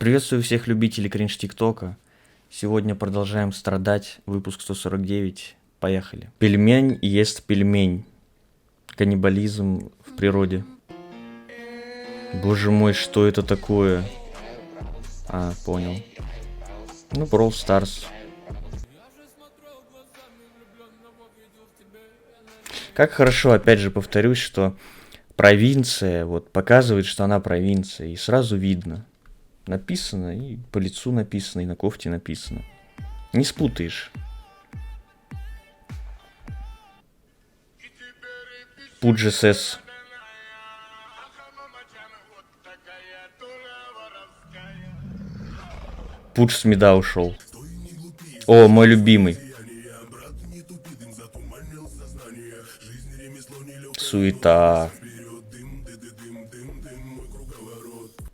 Приветствую всех любителей кринж ТикТока. Сегодня продолжаем страдать. Выпуск 149. Поехали. Пельмень ест пельмень. Каннибализм в природе. Боже мой, что это такое? А, понял. Ну, Brawl Stars. Как хорошо, опять же повторюсь, что провинция вот показывает, что она провинция. И сразу видно. Написано, и по лицу написано, и на кофте написано. Не спутаешь. Пуджи СС. Пудж с меда ушел. О, мой любимый. Суета.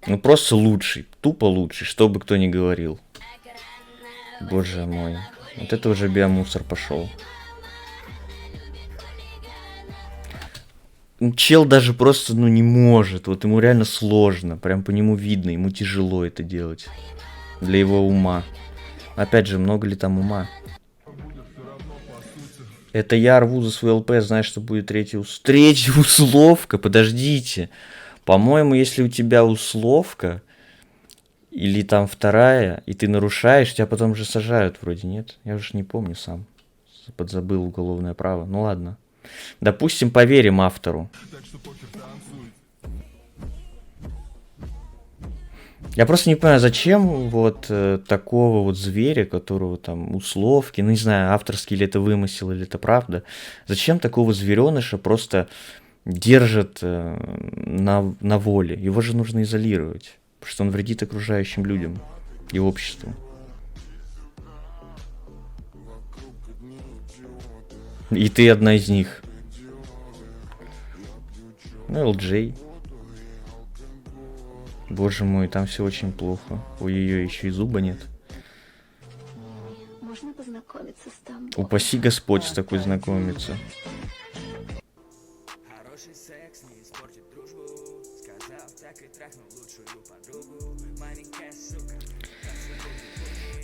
Ну просто лучший, тупо лучший, что бы кто ни говорил. Боже мой. Вот это уже биомусор пошел. Чел даже просто, не может. Вот ему реально сложно. Прям по нему видно, ему тяжело это делать. Для его ума. Опять же, много ли там ума? Это я рву за свой ЛП, знаешь, что будет третья условка. Подождите. По-моему, если у тебя условка, или там вторая, и ты нарушаешь, тебя потом же сажают вроде, нет? Я уже не помню сам. Подзабыл уголовное право. Ну ладно. Допустим, поверим автору. Я просто не понимаю, зачем вот такого вот зверя, которого там условки, не знаю, авторский или это вымысел, или это правда, зачем такого звереныша просто держат на воле? Его же нужно изолировать, потому что он вредит окружающим людям и обществу. И ты одна из них. Ну, LJ. Боже мой, там все очень плохо. Ой-ой-ой, еще и зуба нет. Можно познакомиться с тобой? Упаси Господь с такой знакомиться.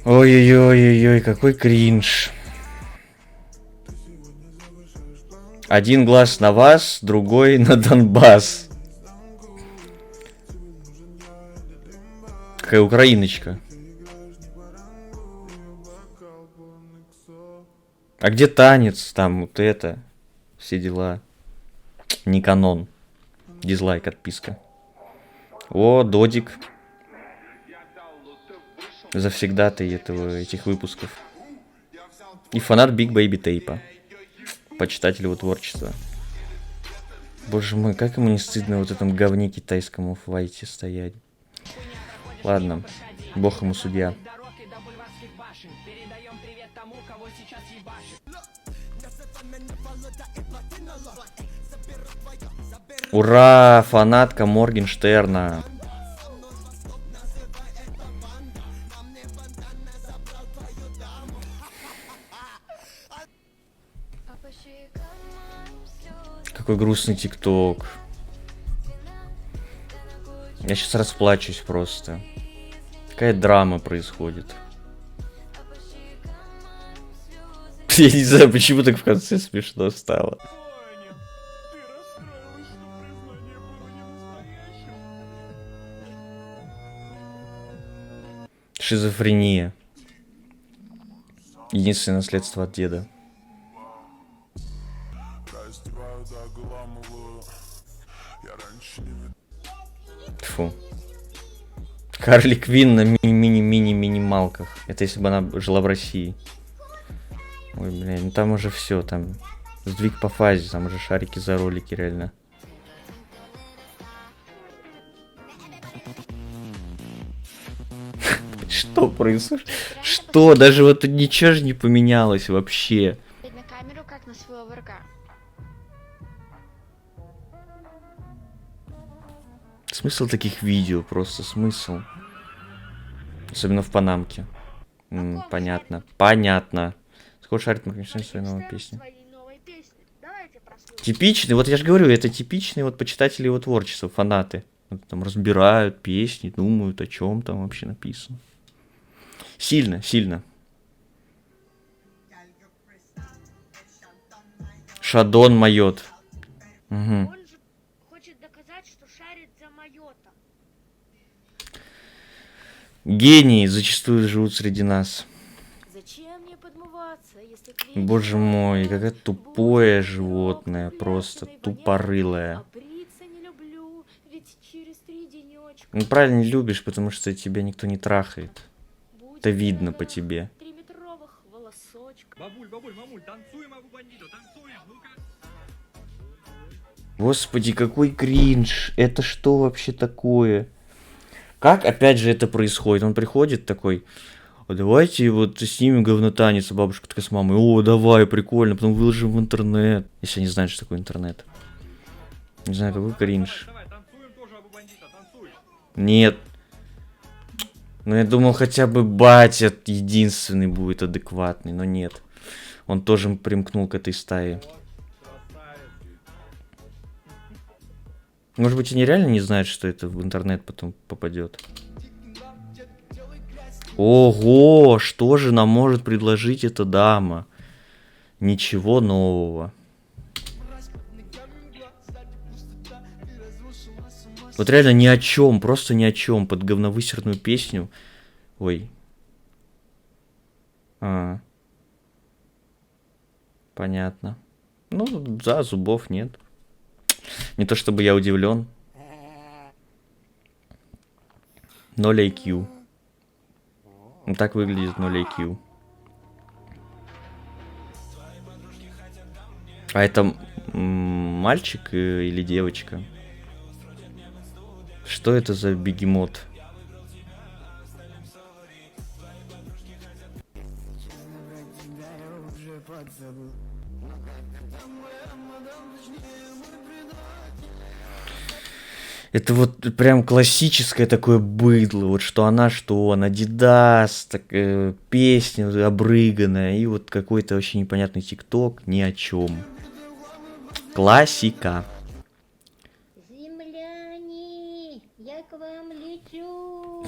Ой-ой-ой-ой, какой кринж. Один глаз на вас, другой на Донбасс. Какая украиночка. А где танец? Там вот это. Все дела. Не канон. Дизлайк, отписка. О, Додик. Завсегдатый этих выпусков. И фанат Big Baby Tape. Почитатель его творчества. Боже мой, как ему не стыдно вот в этом говне китайском офф-вайте стоять. Ладно, бог ему судья. Ура, фанатка Моргенштерна. Какой грустный ТикТок. Я сейчас расплачусь просто. Какая драма происходит. Я не знаю, почему так в конце смешно стало. Шизофрения. Единственное наследство от деда. Фу. Харли Квинн на мини-мини-минималках. Это если бы она жила в России. Ой, блин, ну там уже все, там сдвиг по фазе, там уже шарики за ролики, реально. Что происходит? Что? Даже вот ничего же не поменялось вообще. На камеру, как на своего врага. Смысл таких видео, просто смысл. Особенно в Панамке. Понятно. Понятно. Сколько шарит Моргенштерн своей новой песни? Типичный, вот я же говорю, это типичные вот почитатели его творчества, фанаты. Вот там разбирают песни, думают, о чем там вообще написано. Сильно, сильно. Шадон Майот. Угу. Он же хочет доказать, что шарит за Майота. Гении зачастую живут среди нас. Зачем мне подмываться, если к Боже мой, какое тупое животное, просто тупорылое. А бриться не люблю, ведь через 3 денечка. Ну правильно не любишь, потому что тебя никто не трахает. Будет Это видно дело по тебе. 3-метровых волосочка. Бабуль, мамуль, танцуем, Абу Бандиту, танцуем, ну-ка. Господи, какой кринж. Это что вообще такое? Как опять же это происходит? Он приходит такой: «А давайте вот снимем говнотанец», а бабушка такая с мамой: «О, давай, прикольно», потом выложим в интернет. Если они знают, что такое интернет. Не знаю, какой кринж. Давай, танцуем тоже, Абу Бандита, танцуй. Нет. Ну, я думал, хотя бы батя единственный будет адекватный, но нет. Он тоже примкнул к этой стае. Может быть, они реально не знают, что это в интернет потом попадет. Ого, что же нам может предложить эта дама? Ничего нового. Вот реально ни о чем, просто ни о чем. Под говновысерную песню. Ой. Понятно. Ну, да, зубов нет. Не то чтобы я удивлен. 0 IQ. Вот так выглядит 0 IQ. А это мальчик или девочка? Что это за бегемот? Это вот прям классическое такое быдло, вот что он, Адидас, так, песня обрыганная, и вот какой-то вообще непонятный тикток, ни о чем. Классика. Земляне, я к вам лечу.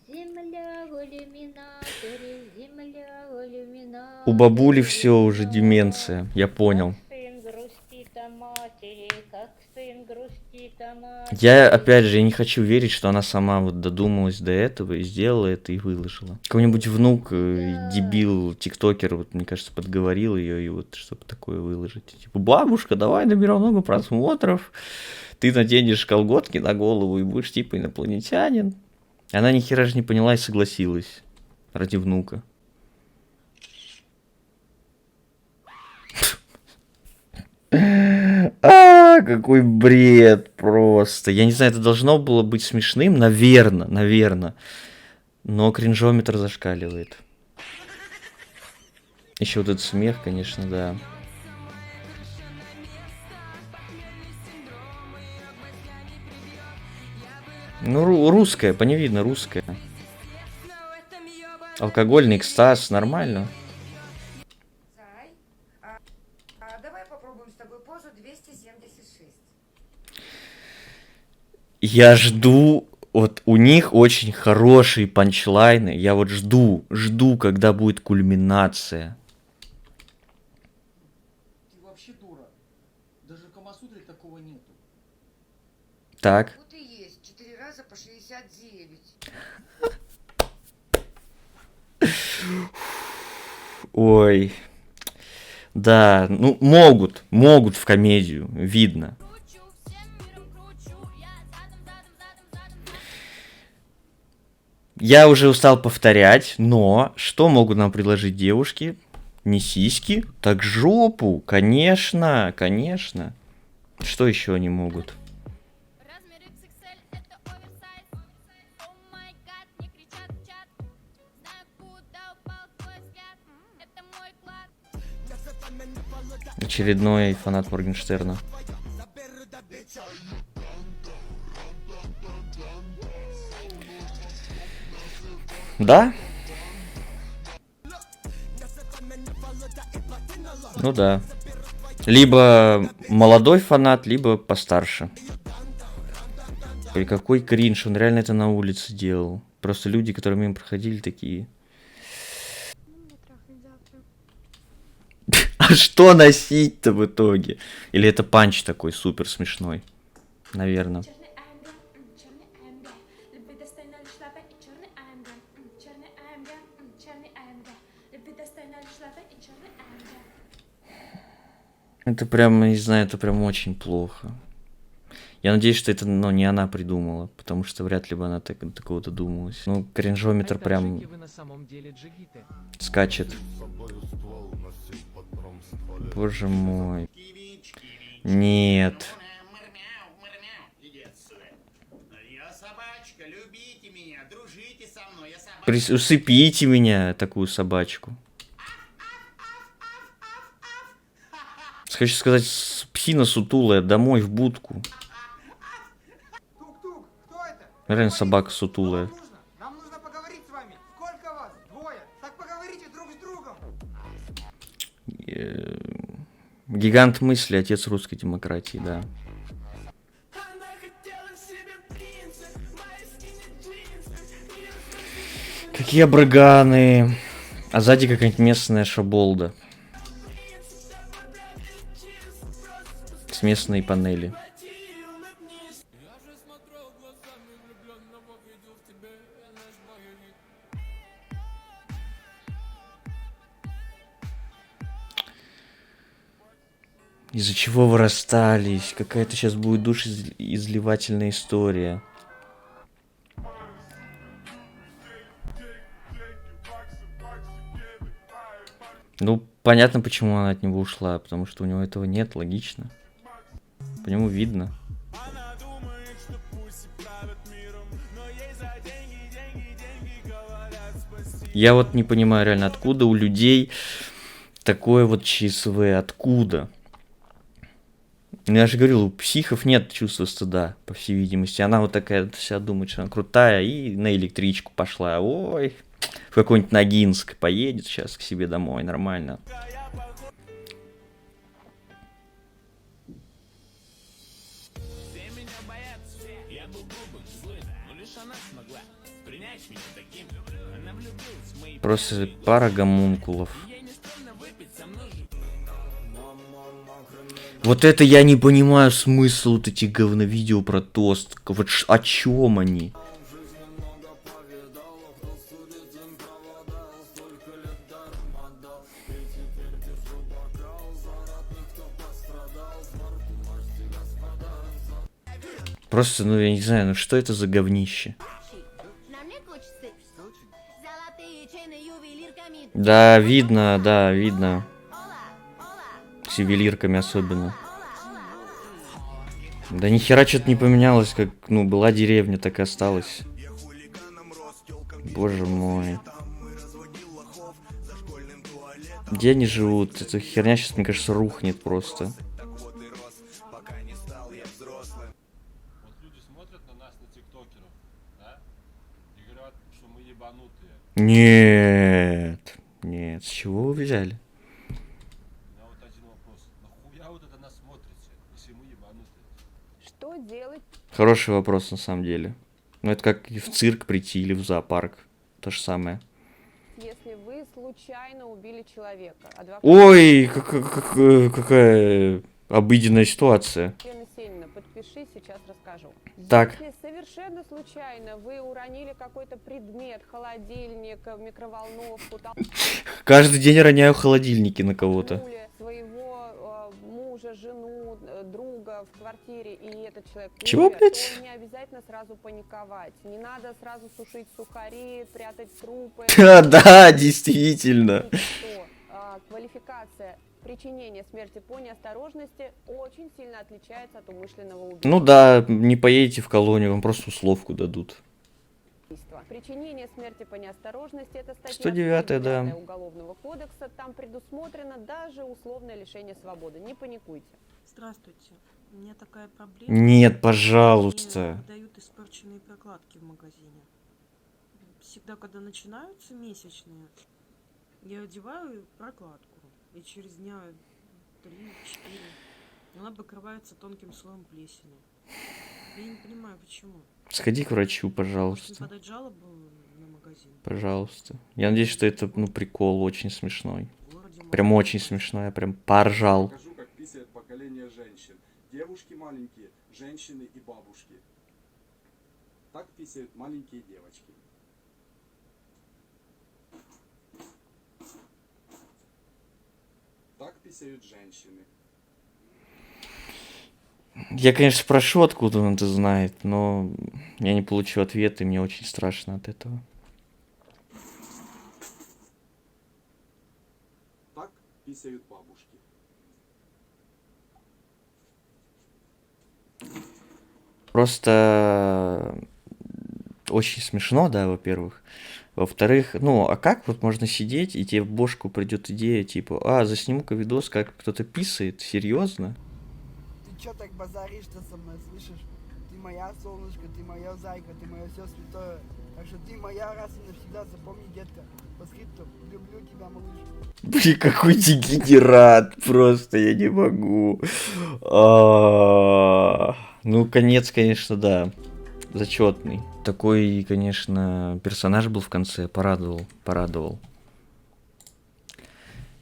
Земля в иллюминаторе, земля в иллюминаторе. У бабули все уже деменция, я понял. Как сын грустит о матери, как сын грустит о матери. Я, опять же, я не хочу верить, что она сама вот додумалась до этого и сделала это и выложила. Какой-нибудь внук, дебил, тиктокер, вот, мне кажется, подговорил ее и вот чтобы такое выложить. Типа: бабушка, давай наберем много просмотров, ты наденешь колготки на голову и будешь типа инопланетянин. Она ни хера же не поняла и согласилась ради внука. Какой бред просто. Я не знаю, это должно было быть смешным, наверное. Но кринжометр зашкаливает. Еще вот этот смех, конечно, да. Ну, русская, по ней видно, русская. Алкогольный экстаз, нормально. Зай, давай попробуем с тобой позу 276. Я жду, вот у них очень хорошие панчлайны. Я вот жду, когда будет кульминация. Ты вообще дура. Даже в Камасутре такого нету. Так. Вот и есть. 4 раза по 69. Ой. Да, ну могут в комедию, видно. Я уже устал повторять, но что могут нам предложить девушки? Не сиськи, так жопу, конечно. Что еще они могут? Размер XXL это оверсайз. О май гад, не кричат в чат. Знаю, куда упал твой взгляд. Это мой клад. Очередной фанат Моргенштерна. Да? Ну да. Либо молодой фанат, либо постарше. Ой, какой кринж, он реально это на улице делал. Просто люди, которые мимо проходили, такие... А что носить-то в итоге? Или это панч такой супер смешной? Наверное. Черный АМГ, черный АМГ. Любви достойна лишь лапа и черный АМГ. Черный АМГ, черный АМГ. Любви достойна лишь лапа и черный АМГ. Это прям, не знаю, это прям очень плохо. Я надеюсь, что это, ну, не она придумала, потому что вряд ли бы она такого додумалась. Ну, кринжометр прям Вы на самом деле джигиты. скачет. Боже мой. Нет. Я собачка, любите меня, дружите со мной, я собачка. Усыпите меня, такую собачку. Хочу сказать, псина сутулая, домой в будку. Тук-тук, кто это? Реально собака сутулая. Нам нужно поговорить с вами. Сколько вас? Двое. Так поговорите друг с другом. Гигант мысли, отец русской демократии, да. Какие абраганы. А сзади какая-нибудь местная шаболда. С местной панели. Из-за чего вы расстались? Какая-то сейчас будет душеизливательная история. Ну, понятно, почему она от него ушла. Потому что у него этого нет, логично. По нему видно. Я вот не понимаю реально, откуда у людей такое вот ЧСВ, откуда? Я же говорил, у психов нет чувства стыда, по всей видимости. Она вот такая вся думает, что она крутая, и на электричку пошла. Ой, в какой-нибудь Ногинск поедет сейчас к себе домой, нормально. Просто пара гомункулов. Вот это я не понимаю смысл вот этих говновидео про тост. Вот о чем они? Просто, ну я не знаю, ну что это за говнище? На мне кучцы. Золотые чейны ювелирками. Да, видно. С ювелирками особенно. Да нихера что-то не поменялось, как, ну, была деревня, так и осталась. Боже мой. Где они живут? Эта херня сейчас, мне кажется, рухнет просто. Вот люди смотрят на нас, на тиктокеров, да, и говорят, что мы ебанутые. Нет, с чего вы взяли? У меня вот один вопрос. Нахуя вот это нас смотрите, если мы ебанутые? Что делать, Хороший вопрос на самом деле. Ну это как и в цирк прийти или в зоопарк. То же самое. если вы случайно убили человека? Адвокат Ой, какая обыденная ситуация. Елена Сенина, подпиши, сейчас расскажу. Так. Если совершенно случайно вы уронили какой-то предмет, холодильник, микроволновку, Каждый день роняю холодильники на кого-то. толкнули своего мужа, жену, друга в квартире, и этот человек Чего, умер, блядь? то не обязательно сразу паниковать. Не надо сразу сушить сухари, прятать трупы. Да, действительно. Что квалификация причинения смерти по неосторожности очень сильно отличается от умышленного убийства. Ну да, не поедете в колонию, вам просто условку дадут. Причинение смерти по неосторожности — это статья 109-я, да. 109 Уголовного кодекса. Там предусмотрено даже условное лишение свободы. Не паникуйте. Здравствуйте. У меня такая проблема. Нет, пожалуйста. Мне дают испорченные прокладки в магазине. Всегда, когда начинаются месячные, я одеваю прокладку. И через дня 3-4 она покрывается тонким слоем плесени. Я не понимаю, почему. Сходи к врачу, Можно пожалуйста. подать жалобу на магазин. Пожалуйста. Я надеюсь, что это, ну, прикол очень смешной. В городе Прям можно очень подать. смешной, я прям поржал. Покажу, как писает поколение женщин. Девушки маленькие, женщины и бабушки. Так писают маленькие девочки. Так писают женщины. Я, конечно, спрошу, откуда он это знает, но я не получу ответа, и мне очень страшно от этого. Так писают бабушки. Просто очень смешно, да, во-первых. Во-вторых, ну, а как вот можно сидеть, и тебе в бошку придет идея, типа, засниму-ка видос, как кто-то писает, серьезно? Ты чё так базаришь-то со мной, слышишь? Ты моя солнышко, ты моя зайка, ты мое все святое. Так что ты моя раз и навсегда, запомни, детка. По скрипту, люблю тебя, малыш. Блин, какой дегенерат, просто я не могу. Ну, конец, конечно, да, зачетный. Такой, конечно, персонаж был в конце, порадовал.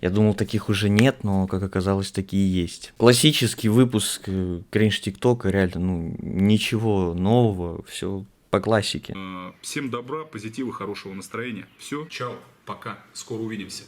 Я думал, таких уже нет, но, как оказалось, такие есть. Классический выпуск кринж ТикТока, реально, ну, ничего нового, все по классике. Всем добра, позитива, хорошего настроения. Все, чао, пока, скоро увидимся.